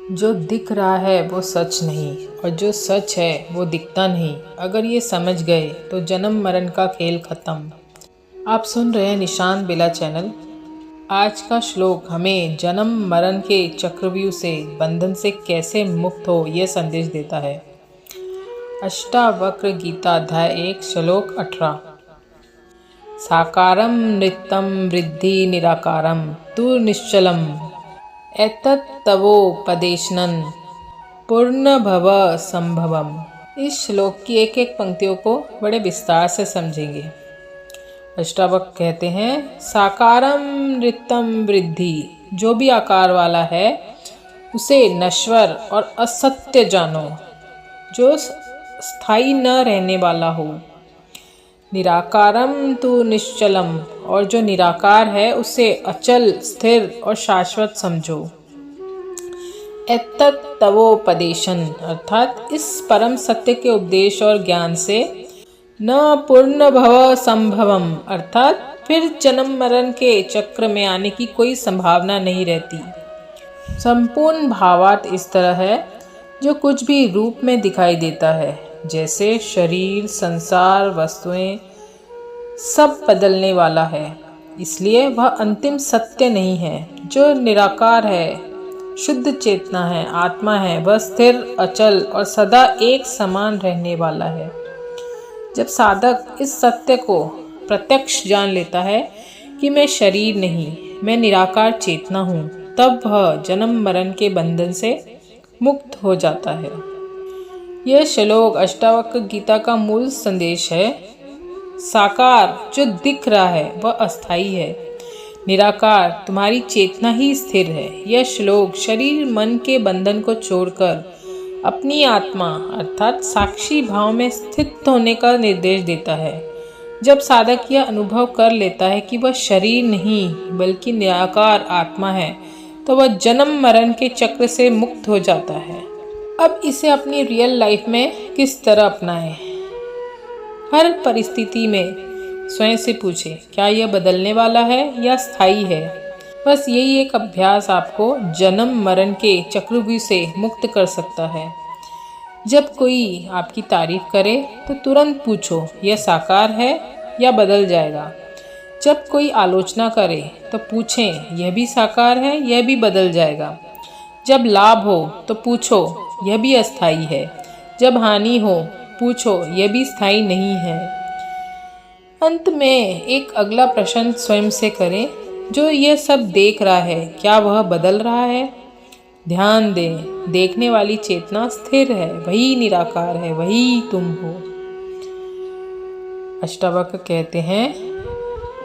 जो दिख रहा है वो सच नहीं और जो सच है वो दिखता नहीं। अगर ये समझ गए तो जन्म मरण का खेल खत्म। आप सुन रहे हैं निशान बिला चैनल। आज का श्लोक हमें जन्म मरण के चक्रव्यूह से बंधन से कैसे मुक्त हो यह संदेश देता है। अष्टावक्र गीता अध्याय 1 श्लोक 18। साकारं नृत्यं वृद्धि निराकारं तु निश्चलम् एतत् तवोपदेशनं पूर्णभव संभवम। इस श्लोक की एक एक पंक्तियों को बड़े विस्तार से समझेंगे। अष्टावक्र कहते हैं, साकारम नृत्यम वृद्धि, जो भी आकार वाला है उसे नश्वर और असत्य जानो, जो स्थायी न रहने वाला हो। निराकारम तु निश्चलम, और जो निराकार है उसे अचल, स्थिर और शाश्वत समझो। एतत् तवोपदेशन, अर्थात इस परम सत्य के उपदेश और ज्ञान से न पूर्ण भव संभवम, अर्थात फिर जन्म मरण के चक्र में आने की कोई संभावना नहीं रहती। संपूर्ण भावार्थ इस तरह है, जो कुछ भी रूप में दिखाई देता है, जैसे शरीर, संसार, वस्तुएं, सब बदलने वाला है, इसलिए वह अंतिम सत्य नहीं है। जो निराकार है, शुद्ध चेतना है, आत्मा है, वह स्थिर, अचल और सदा एक समान रहने वाला है। जब साधक इस सत्य को प्रत्यक्ष जान लेता है कि मैं शरीर नहीं, मैं निराकार चेतना हूँ, तब वह जन्म मरण के बंधन से मुक्त हो जाता है। यह श्लोक अष्टावक्र गीता का मूल संदेश है। साकार जो दिख रहा है वह अस्थाई है, निराकार तुम्हारी चेतना ही स्थिर है। यह श्लोक शरीर मन के बंधन को छोड़कर अपनी आत्मा अर्थात साक्षी भाव में स्थित होने का निर्देश देता है। जब साधक यह अनुभव कर लेता है कि वह शरीर नहीं बल्कि निराकार आत्मा है, तो वह जन्म मरण के चक्र से मुक्त हो जाता है। अब इसे अपनी रियल लाइफ में किस तरह अपनाएं? हर परिस्थिति में स्वयं से पूछें, क्या यह बदलने वाला है या स्थायी है? बस यही एक अभ्यास आपको जन्म मरण के चक्रव्यूह से मुक्त कर सकता है। जब कोई आपकी तारीफ करे तो तुरंत पूछो, यह साकार है या बदल जाएगा। जब कोई आलोचना करे तो पूछें, यह भी साकार है, यह भी बदल जाएगा। जब लाभ हो तो पूछो, यह भी अस्थाई है। जब हानि हो पूछो, यह भी स्थायी नहीं है। अंत में एक अगला प्रश्न स्वयं से करें, जो यह सब देख रहा है क्या वह बदल रहा है? ध्यान दें, देखने वाली चेतना स्थिर है, वही निराकार है, वही तुम हो। अष्टावक्र कहते हैं,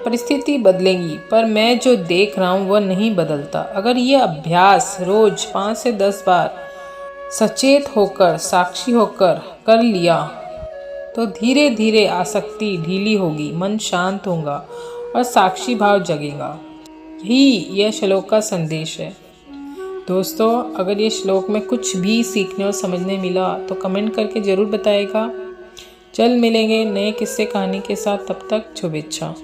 परिस्थिति बदलेंगी पर मैं जो देख रहा हूँ वह नहीं बदलता। अगर यह अभ्यास रोज 5 से 10 बार सचेत होकर, साक्षी होकर कर लिया तो धीरे धीरे आसक्ति ढीली होगी, मन शांत होगा और साक्षी भाव जगेगा। यही यह श्लोक का संदेश है। दोस्तों, अगर ये श्लोक में कुछ भी सीखने और समझने मिला तो कमेंट करके ज़रूर बताएगा। जल्द मिलेंगे नए किस्से कहानी के साथ, तब तक शुभेच्छा।